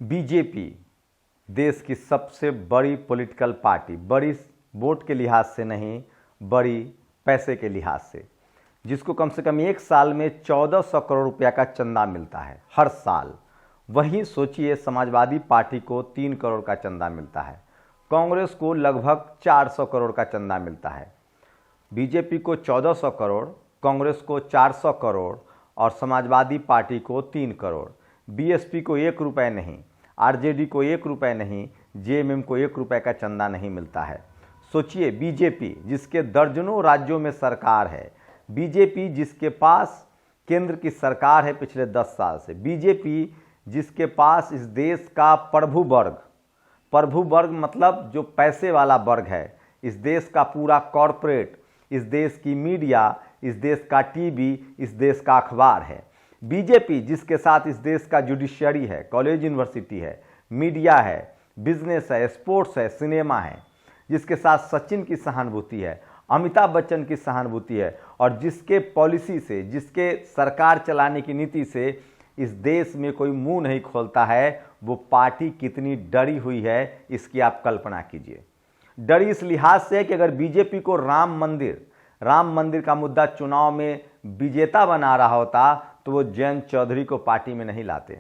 BJP देश की सबसे बड़ी पॉलिटिकल पार्टी, बड़ी वोट के लिहाज से नहीं, बड़ी पैसे के लिहाज से, जिसको कम से कम एक साल में 1400 करोड़ रुपया का चंदा मिलता है हर साल। वहीं सोचिए समाजवादी पार्टी को 3 करोड़ का चंदा मिलता है, कांग्रेस को लगभग 400 करोड़ का चंदा मिलता है। बीजेपी को 1400 करोड़, कांग्रेस को 400 करोड़ और समाजवादी पार्टी को 3 करोड़। बीएसपी को 1 रुपये नहीं, आरजेडी को 1 रुपये नहीं, जेएमएम को 1 रुपये का चंदा नहीं मिलता है। सोचिए बीजेपी जिसके दर्जनों राज्यों में सरकार है, बीजेपी जिसके पास केंद्र की सरकार है पिछले 10 साल से, बीजेपी जिसके पास इस देश का प्रभु वर्ग मतलब जो पैसे वाला वर्ग है, इस देश का पूरा कॉरपोरेट, इस देश की मीडिया, इस देश का टीवी, इस देश का अखबार है। बीजेपी जिसके साथ इस देश का जुडिशियरी है, कॉलेज यूनिवर्सिटी है, मीडिया है, बिजनेस है, स्पोर्ट्स है, सिनेमा है, जिसके साथ सचिन की सहानुभूति है, अमिताभ बच्चन की सहानुभूति है और जिसके पॉलिसी से, जिसके सरकार चलाने की नीति से इस देश में कोई मुंह नहीं खोलता है, वो पार्टी कितनी डरी हुई है इसकी आप कल्पना कीजिए। डरी इस लिहाज से कि अगर बीजेपी को राम मंदिर का मुद्दा चुनाव में विजेता बना रहा होता तो वो जयंत चौधरी को पार्टी में नहीं लाते।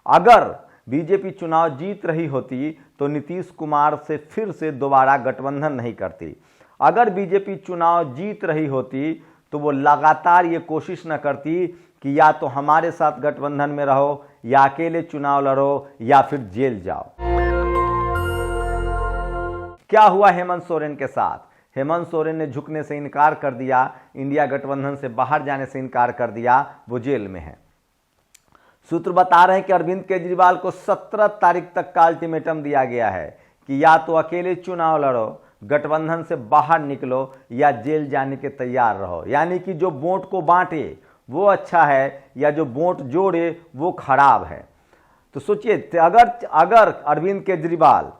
अगर बीजेपी चुनाव जीत रही होती तो नीतीश कुमार से फिर से दोबारा गठबंधन नहीं करती। अगर बीजेपी चुनाव जीत रही होती तो वो लगातार ये कोशिश न करती कि या तो हमारे साथ गठबंधन में रहो या अकेले चुनाव लड़ो या फिर जेल जाओ। क्या हुआ हेमंत सोरेन के साथ? हेमंत सोरेन ने झुकने से इनकार कर दिया, इंडिया गठबंधन से बाहर जाने से इनकार कर दिया, वो जेल में है। सूत्र बता रहे हैं कि अरविंद केजरीवाल को 17 तारीख तक का अल्टीमेटम दिया गया है कि या तो अकेले चुनाव लड़ो, गठबंधन से बाहर निकलो या जेल जाने के तैयार रहो। यानी कि जो वोट को बांटे वो अच्छा है या जो वोट जोड़े वो खराब है। तो सोचिए अगर अरविंद केजरीवाल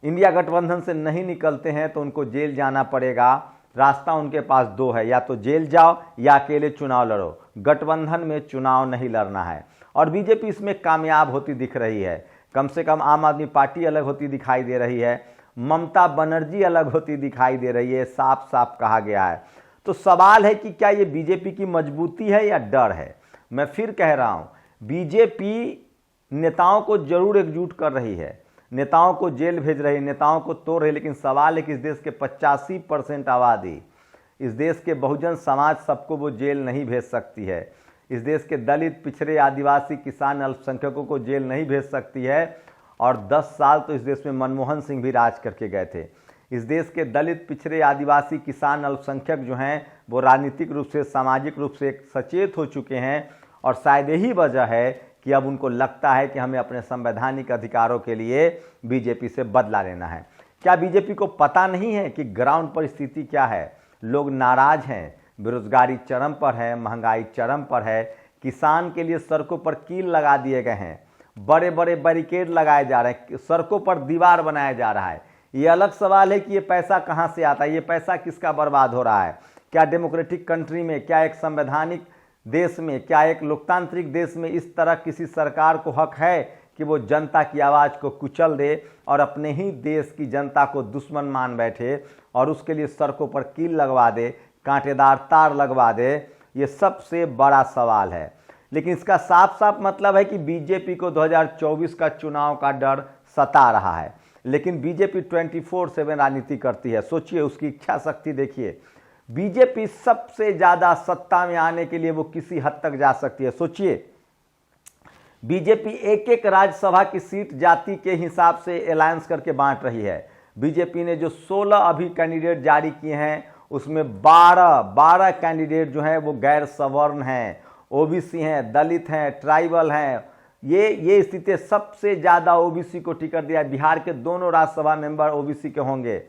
इंडिया गठबंधन से नहीं निकलते हैं तो उनको जेल जाना पड़ेगा। रास्ता उनके पास 2 है, या तो जेल जाओ या अकेले चुनाव लड़ो। गठबंधन में चुनाव नहीं लड़ना है और बीजेपी इसमें कामयाब होती दिख रही है। कम से कम आम आदमी पार्टी अलग होती दिखाई दे रही है, ममता बनर्जी अलग होती दिखाई दे रही है, साफ साफ कहा गया है। तो सवाल है कि क्या ये बीजेपी की मजबूती है या डर है? मैं फिर कह रहा हूं, बीजेपी नेताओं को जरूर एकजुट कर रही है, नेताओं को जेल भेज रही है, नेताओं को तोड़ रही है, लेकिन सवाल है कि इस देश के 85% आबादी, इस देश के बहुजन समाज, सबको वो जेल नहीं भेज सकती है। इस देश के दलित, पिछड़े, आदिवासी, किसान, अल्पसंख्यकों को जेल नहीं भेज सकती है। और 10 साल तो इस देश में मनमोहन सिंह भी राज करके गए थे। इस देश के दलित, पिछड़े, आदिवासी, किसान, अल्पसंख्यक जो हैं वो राजनीतिक रूप से, सामाजिक रूप से सचेत हो चुके हैं और शायद यही वजह है कि अब उनको लगता है कि हमें अपने संवैधानिक अधिकारों के लिए बीजेपी से बदला लेना है। क्या बीजेपी को पता नहीं है कि ग्राउंड पर स्थिति क्या है? लोग नाराज हैं, बेरोजगारी चरम पर है, महंगाई चरम पर है, किसान के लिए सड़कों पर कील लगा दिए गए हैं, बड़े बड़े बैरिकेड लगाए जा रहे हैं, सड़कों पर दीवार बनाया जा रहा है। ये अलग सवाल है कि ये पैसा कहाँ से आता है, ये पैसा किसका बर्बाद हो रहा है? क्या डेमोक्रेटिक कंट्री में, क्या एक संवैधानिक देश में, क्या एक लोकतांत्रिक देश में इस तरह किसी सरकार को हक है कि वो जनता की आवाज़ को कुचल दे और अपने ही देश की जनता को दुश्मन मान बैठे और उसके लिए सड़कों पर कील लगवा दे, कांटेदार तार लगवा दे? ये सबसे बड़ा सवाल है। लेकिन इसका साफ साफ मतलब है कि बीजेपी को 2024 का चुनाव का डर सता रहा है। लेकिन बीजेपी 24/7 राजनीति करती है। सोचिए उसकी इच्छा शक्ति देखिए। बीजेपी सबसे ज्यादा सत्ता में आने के लिए वो किसी हद तक जा सकती है। सोचिए बीजेपी एक एक राज्यसभा की सीट जाति के हिसाब से अलायंस करके बांट रही है। बीजेपी ने जो 16 अभी कैंडिडेट जारी किए हैं उसमें 12 कैंडिडेट जो हैं वो गैर सवर्ण हैं, ओबीसी हैं, दलित हैं, ट्राइबल हैं। ये स्थिति सबसे ज़्यादा ओबीसी को टिकट दिया है। बिहार के दोनों राज्यसभा मेंबर ओबीसी के होंगे।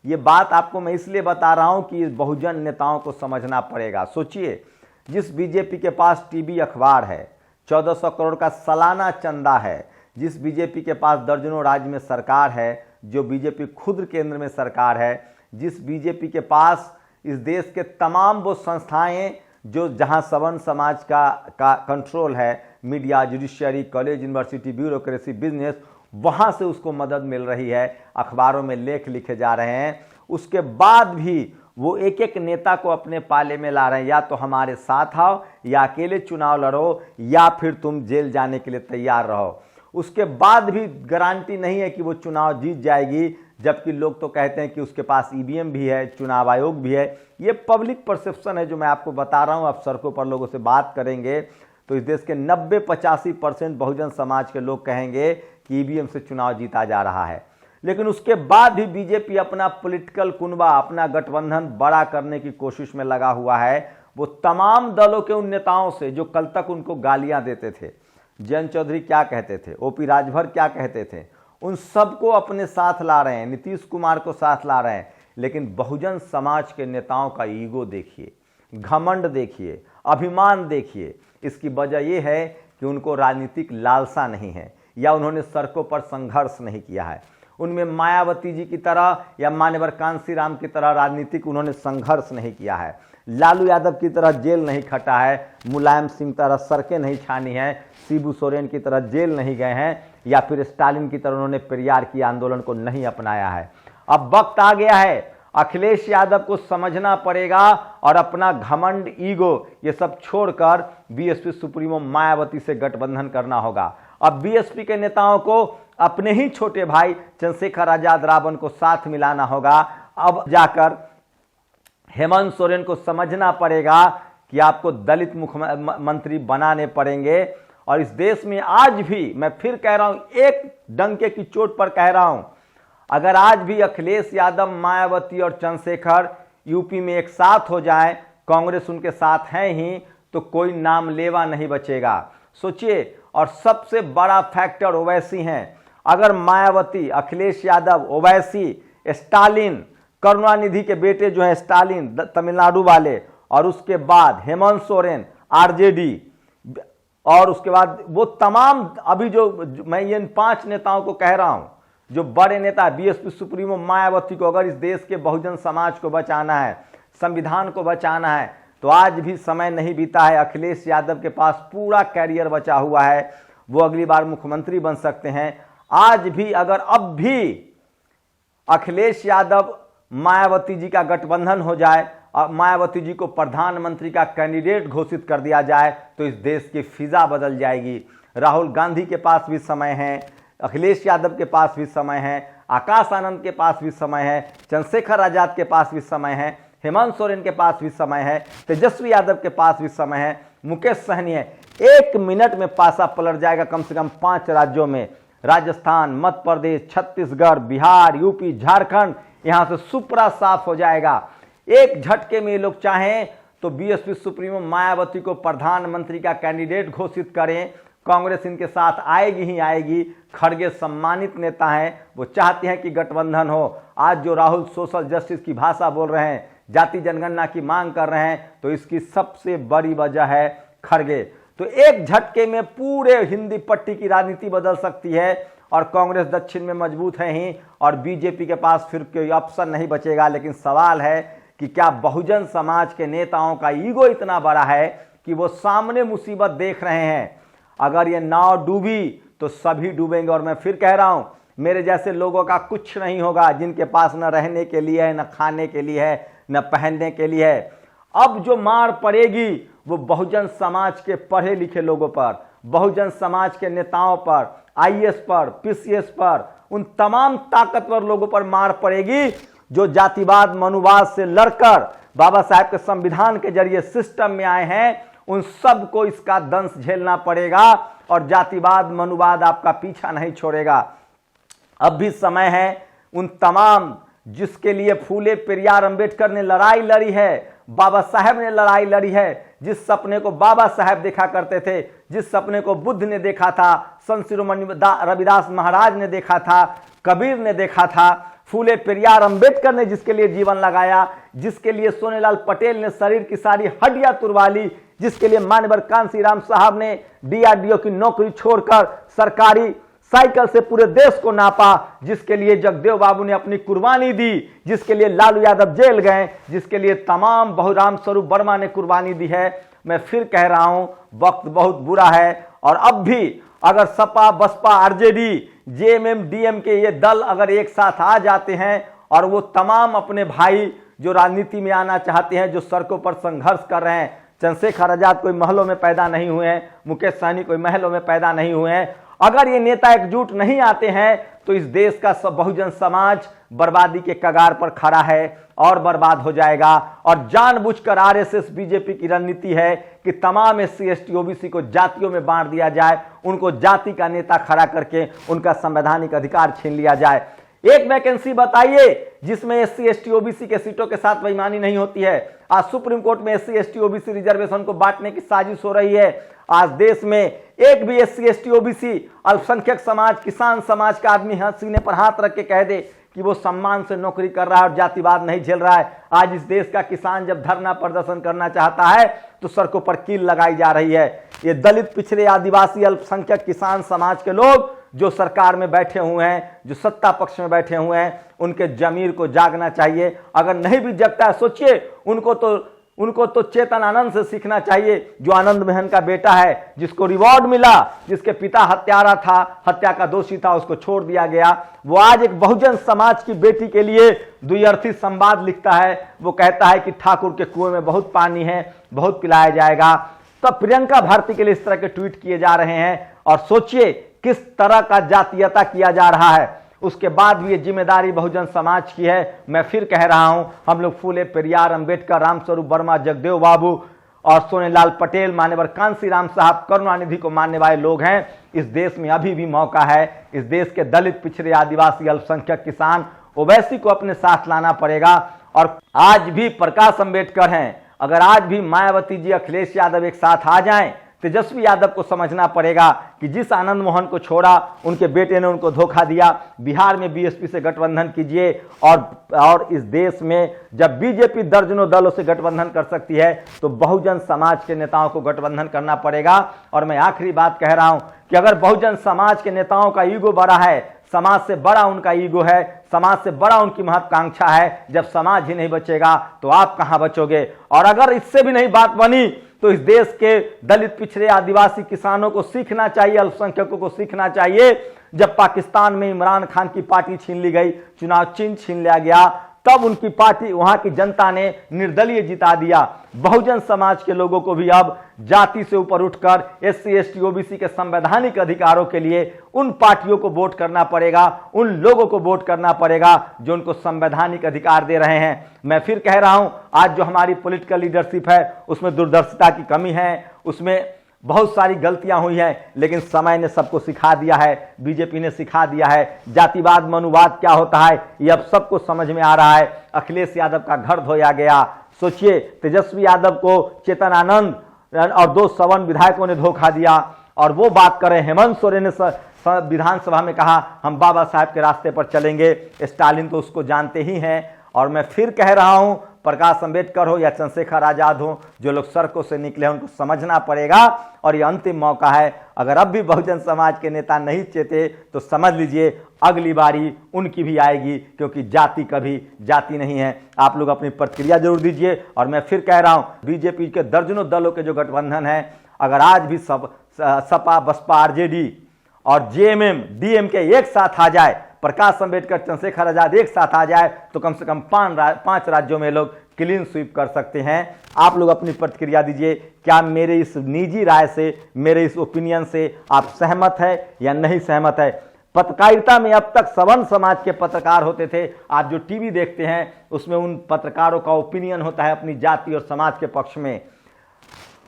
ये बात आपको मैं इसलिए बता रहा हूं कि बहुजन नेताओं को समझना पड़ेगा। सोचिए जिस बीजेपी के पास टीवी अखबार है, 1400 करोड़ का सालाना चंदा है, जिस बीजेपी के पास दर्जनों राज्य में सरकार है, जो बीजेपी खुद केंद्र में सरकार है, जिस बीजेपी के पास इस देश के तमाम वो संस्थाएं जो जहां सवर्ण समाज का कंट्रोल है, media, judiciary, college, university, bureaucracy, business, वहाँ से उसको मदद मिल रही है, अखबारों में लेख लिखे जा रहे हैं। उसके बाद भी वो एक एक नेता को अपने पाले में ला रहे हैं, या तो हमारे साथ आओ, या अकेले चुनाव लड़ो, या फिर तुम जेल जाने के लिए तैयार रहो। उसके बाद भी गारंटी नहीं है कि वो चुनाव जीत जाएगी, जबकि लोग तो कहते हैं कि उसके पास ईवीएम भी है, चुनाव आयोग भी है। ये पब्लिक परसेप्शन है जो मैं आपको बता रहा हूँ। आप सड़कों पर लोगों से बात करेंगे तो इस देश के 90-85% बहुजन समाज के लोग कहेंगे कि ईवीएम से चुनाव जीता जा रहा है। लेकिन उसके बाद भी बीजेपी अपना पॉलिटिकल कुनबा, अपना गठबंधन बड़ा करने की कोशिश में लगा हुआ है। वो तमाम दलों के उन नेताओं से जो कल तक उनको गालियां देते थे, जयंत चौधरी क्या कहते थे, ओपी राजभर क्या कहते थे, उन सबको अपने साथ ला रहे हैं, नीतीश कुमार को साथ ला रहे हैं। लेकिन बहुजन समाज के नेताओं का ईगो देखिए, घमंड देखिए, अभिमान देखिए। इसकी वजह यह है कि उनको राजनीतिक लालसा नहीं है, या उन्होंने सड़कों पर संघर्ष नहीं किया है। उनमें मायावती जी की तरह या मान्यवर कांसी राम की तरह राजनीतिक उन्होंने संघर्ष नहीं किया है, लालू यादव की तरह जेल नहीं खटा है, मुलायम सिंह तरह सड़कें नहीं छानी है, शिबू सोरेन की तरह जेल नहीं गए हैं, या फिर स्टालिन की तरह उन्होंने पेरियार की आंदोलन को नहीं अपनाया है। अब वक्त आ गया है, अखिलेश यादव को समझना पड़ेगा और अपना घमंड, ईगो ये सब छोड़कर बीएसपी सुप्रीमो मायावती से गठबंधन करना होगा। अब बीएसपी के नेताओं को अपने ही छोटे भाई चंद्रशेखर आजाद रावण को साथ मिलाना होगा। अब जाकर हेमंत सोरेन को समझना पड़ेगा कि आपको दलित मुख्यमंत्री बनाने पड़ेंगे। और इस देश में आज भी, मैं फिर कह रहा हूं, एक डंके की चोट पर कह रहा हूं, अगर आज भी अखिलेश यादव, मायावती और चंद्रशेखर यूपी में एक साथ हो जाए, कांग्रेस उनके साथ है ही, तो कोई नाम लेवा नहीं बचेगा। सोचिए। और सबसे बड़ा फैक्टर ओवैसी हैं। अगर मायावती, अखिलेश यादव, ओवैसी, स्टालिन, करुणानिधि के बेटे जो हैं स्टालिन तमिलनाडु वाले, और उसके बाद हेमंत सोरेन आरजेडी, और उसके बाद वो तमाम, अभी जो मैं इन 5 नेताओं को कह रहा हूं, जो बड़े नेता, बीएसपी सुप्रीमो मायावती को अगर इस देश के बहुजन समाज को बचाना है, संविधान को बचाना है, तो आज भी समय नहीं बीता है। अखिलेश यादव के पास पूरा कैरियर बचा हुआ है, वो अगली बार मुख्यमंत्री बन सकते हैं। आज भी अगर अब भी अखिलेश यादव, मायावती जी का गठबंधन हो जाए और मायावती जी को प्रधानमंत्री का कैंडिडेट घोषित कर दिया जाए, तो इस देश की फिजा बदल जाएगी। राहुल गांधी के पास भी समय है, अखिलेश यादव के पास भी समय है, आकाश आनंद के पास भी समय है, चंद्रशेखर आजाद के पास भी समय है, हेमंत सोरेन के पास भी समय है, तेजस्वी यादव के पास भी समय है, मुकेश सहनी है। 1 मिनट में पासा पलट जाएगा कम से कम 5 राज्यों में, राजस्थान, मध्य प्रदेश, छत्तीसगढ़, बिहार, यूपी, झारखंड, यहां से सुपरा साफ हो जाएगा। एक झटके में ये लोग चाहें तो बीएसपी सुप्रीमो मायावती को प्रधानमंत्री का कैंडिडेट घोषित करें, कांग्रेस इनके साथ आएगी ही आएगी। खड़गे सम्मानित नेता हैं, वो चाहते हैं कि गठबंधन हो। आज जो राहुल सोशल जस्टिस की भाषा बोल रहे हैं, जाति जनगणना की मांग कर रहे हैं, तो इसकी सबसे बड़ी वजह है खड़गे। तो एक झटके में पूरे हिंदी पट्टी की राजनीति बदल सकती है, और कांग्रेस दक्षिण में मजबूत है ही, और बीजेपी के पास फिर कोई ऑप्शन नहीं बचेगा। लेकिन सवाल है कि क्या बहुजन समाज के नेताओं का ईगो इतना बड़ा है कि वो सामने मुसीबत देख रहे हैं, अगर ये नाव डूबी तो सभी डूबेंगे। और मैं फिर कह रहा हूं, मेरे जैसे लोगों का कुछ नहीं होगा, जिनके पास न रहने के लिए है, न खाने के लिए है, न पहनने के लिए है। अब जो मार पड़ेगी वो बहुजन समाज के पढ़े लिखे लोगों पर, बहुजन समाज के नेताओं पर, आईएएस पर, पीसीएस पर, उन तमाम ताकतवर लोगों पर मार पड़ेगी जो जातिवाद, मनुवाद से लड़कर बाबा साहेब के संविधान के जरिए सिस्टम में आए हैं। उन सब को इसका दंश झेलना पड़ेगा, और जातिवाद, मनुवाद आपका पीछा नहीं छोड़ेगा। अब भी समय है उन तमाम जिसके लिए फूले पेरियार अंबेडकर ने लड़ाई लड़ी है, बाबा साहेब ने लड़ाई लड़ी है, जिस सपने को बाबा साहेब देखा करते थे, जिस सपने को बुद्ध ने देखा था, संत शिरोमणि रविदास महाराज ने देखा था, कबीर ने देखा था, फूले पेरियार अंबेडकर ने जिसके लिए जीवन लगाया, जिसके लिए सोनेलाल पटेल ने शरीर की सारी हड्डियां तुड़वा ली, जिसके लिए मान्यवर कांसी राम साहब ने डीआरडीओ की नौकरी छोड़कर सरकारी साइकिल से पूरे देश को नापा, जिसके लिए जगदेव बाबू ने अपनी कुर्बानी दी, जिसके लिए लालू यादव जेल गए, जिसके लिए तमाम बहुराम स्वरूप वर्मा ने कुर्बानी दी है। मैं फिर कह रहा हूं, वक्त बहुत बुरा है और अब भी अगर सपा, बसपा, आरजेडी, जेएमएम, डीएमके ये दल अगर एक साथ आ जाते हैं और वो तमाम अपने भाई जो राजनीति में आना चाहते हैं, जो सड़कों पर संघर्ष कर रहे हैं, चंद्रशेखर आजाद कोई महलों में पैदा नहीं हुए हैं, मुकेश सहनी कोई महलों में पैदा नहीं हुए हैं, अगर ये नेता एकजुट नहीं आते हैं तो इस देश का सब बहुजन समाज बर्बादी के कगार पर खड़ा है और बर्बाद हो जाएगा। और जानबूझकर आरएसएस, बीजेपी की रणनीति है कि तमाम एससी, एसटी, ओबीसी को जातियों में बांट दिया जाए, उनको जाति का नेता खड़ा करके उनका संवैधानिक अधिकार छीन लिया जाए। एक वैकेंसी बताइए जिसमें एससी, एसटी, ओबीसी के सीटों के साथ बेईमानी नहीं होती है। आज सुप्रीम कोर्ट में एससी, एसटी, ओबीसी रिजर्वेशन को बांटने की साजिश हो रही है। आज देश में एक भी एससी, एसटी, ओबीसी, अल्पसंख्यक समाज, किसान समाज का आदमी सीने पर हाथ रख के कह दे कि वो सम्मान से नौकरी कर रहा है और जातिवाद नहीं झेल रहा है। आज इस देश का किसान जब धरना प्रदर्शन करना चाहता है तो सड़कों पर कील लगाई जा रही है। ये दलित, पिछड़े, आदिवासी, अल्पसंख्यक, किसान समाज के लोग जो सरकार में बैठे हुए हैं, जो सत्ता पक्ष में बैठे हुए हैं, उनके जमीर को जागना चाहिए। अगर नहीं भी जगता है, सोचिए उनको तो चेतन आनंद से सीखना चाहिए, जो आनंद महन का बेटा है, जिसको रिवॉर्ड मिला, जिसके पिता हत्यारा था, हत्या का दोषी था, उसको छोड़ दिया गया। वो आज एक बहुजन समाज की बेटी के लिए द्व्यर्थी संवाद लिखता है। वो कहता है कि ठाकुर के कुएं में बहुत पानी है, बहुत पिलाया जाएगा। तब प्रियंका भारती के लिए इस तरह के ट्वीट किए जा रहे हैं और सोचिए किस तरह का जातीयता किया जा रहा है। उसके बाद भी ये जिम्मेदारी बहुजन समाज की है। मैं फिर कह रहा हूं, हम लोग फूले, पेरियार, अंबेडकर, रामस्वरूप वर्मा, जगदेव बाबू और सोनेलाल पटेल, मान्यवर कांसी राम साहब, करुणानिधि को मानने वाले लोग हैं। इस देश में अभी भी मौका है। इस देश के दलित, पिछड़े, आदिवासी, अल्पसंख्यक, किसान, ओवैसी को अपने साथ लाना पड़ेगा। और आज भी प्रकाश अंबेडकर हैं, अगर आज भी मायावती जी, अखिलेश यादव एक साथ आ जाएं, तेजस्वी यादव को समझना पड़ेगा कि जिस आनंद मोहन को छोड़ा, उनके बेटे ने उनको धोखा दिया। बिहार में बीएसपी से गठबंधन कीजिए और इस देश में जब बीजेपी दर्जनों दलों से गठबंधन कर सकती है तो बहुजन समाज के नेताओं को गठबंधन करना पड़ेगा। और मैं आखिरी बात कह रहा हूं कि अगर बहुजन समाज के नेताओं का ईगो बड़ा है, समाज से बड़ा उनका ईगो है, समाज से बड़ा उनकी महत्वाकांक्षा है, जब समाज ही नहीं बचेगा तो आप कहां बचोगे। और अगर इससे भी नहीं बात बनी तो इस देश के दलित, पिछड़े, आदिवासी, किसानों को सीखना चाहिए, अल्पसंख्यकों को सीखना चाहिए। जब पाकिस्तान में इमरान खान की पार्टी छीन ली गई, चुनाव चिन्ह छीन लिया गया, तब उनकी पार्टी, वहां की जनता ने निर्दलीय जिता दिया। बहुजन समाज के लोगों को भी अब जाति से ऊपर उठकर एससी, एसटी, ओबीसी के संवैधानिक अधिकारों के लिए उन पार्टियों को वोट करना पड़ेगा, उन लोगों को वोट करना पड़ेगा जो उनको संवैधानिक अधिकार दे रहे हैं। मैं फिर कह रहा हूं, आज जो हमारी पॉलिटिकल लीडरशिप है उसमें दूरदर्शिता की कमी है, उसमें बहुत सारी गलतियां हुई हैं, लेकिन समय ने सबको सिखा दिया है, बीजेपी ने सिखा दिया है जातिवाद, मनुवाद क्या होता है, ये अब सबको समझ में आ रहा है। अखिलेश यादव का घर धोया गया। सोचिए, तेजस्वी यादव को चेतन आनंद और 2 सवन विधायकों ने धोखा दिया और वो बात करें। हेमंत सोरेन ने विधानसभा में कहा हम बाबा साहब के रास्ते पर चलेंगे। स्टालिन तो उसको जानते ही हैं। और मैं फिर कह रहा हूं, प्रकाश अंबेडकर हो या चंद्रशेखर आजाद हो, जो लोग सड़कों से निकले उनको समझना पड़ेगा और ये अंतिम मौका है। अगर अब भी बहुजन समाज के नेता नहीं चेते तो समझ लीजिए अगली बारी उनकी भी आएगी, क्योंकि जाति कभी जाति नहीं है। आप लोग अपनी प्रतिक्रिया जरूर दीजिए। और मैं फिर कह रहा हूं, बीजेपी के दर्जनों दलों के जो गठबंधन है, अगर आज भी सपा, बसपा, आरजेडी और जेएमएम, डीएमके एक साथ आ जाए, प्रकाश अंबेडकर, चंद्रशेखर आजाद एक साथ आ जाए, तो कम से कम 5 राज्यों में लोग क्लीन स्वीप कर सकते हैं। आप लोग अपनी प्रतिक्रिया दीजिए। क्या मेरे इस निजी राय से, मेरे इस ओपिनियन से आप सहमत है या नहीं सहमत है? पत्रकारिता में अब तक सवर्ण समाज के पत्रकार होते थे। आप जो टीवी देखते हैं उसमें उन पत्रकारों का ओपिनियन होता है अपनी जाति और समाज के पक्ष में।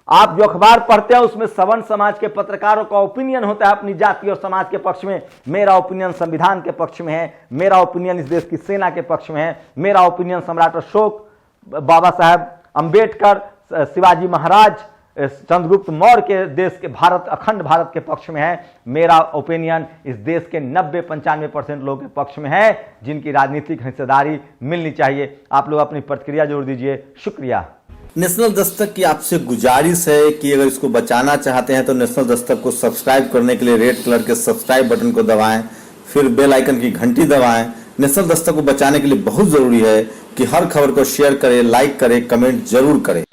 आप जो अखबार पढ़ते हैं उसमें सवर्ण समाज के पत्रकारों का ओपिनियन होता है अपनी जाति और समाज के पक्ष में। मेरा ओपिनियन संविधान के पक्ष में है, मेरा ओपिनियन इस देश की सेना के पक्ष में है, मेरा ओपिनियन सम्राट अशोक, बाबा साहब अंबेडकर, शिवाजी महाराज, चंद्रगुप्त मौर्य के देश के भारत, अखंड भारत के पक्ष में है। मेरा ओपिनियन इस देश के 90-95% लोगों के पक्ष में है, जिनकी राजनीतिक हिस्सेदारी मिलनी चाहिए। आप लोग अपनी प्रतिक्रिया जरूर दीजिए। शुक्रिया। नेशनल दस्तक की आपसे गुजारिश है कि अगर इसको बचाना चाहते हैं तो नेशनल दस्तक को सब्सक्राइब करने के लिए रेड कलर के सब्सक्राइब बटन को दबाएं, फिर बेल आइकन की घंटी दबाएं। नेशनल दस्तक को बचाने के लिए बहुत जरूरी है कि हर खबर को शेयर करें, लाइक करें, कमेंट जरूर करें।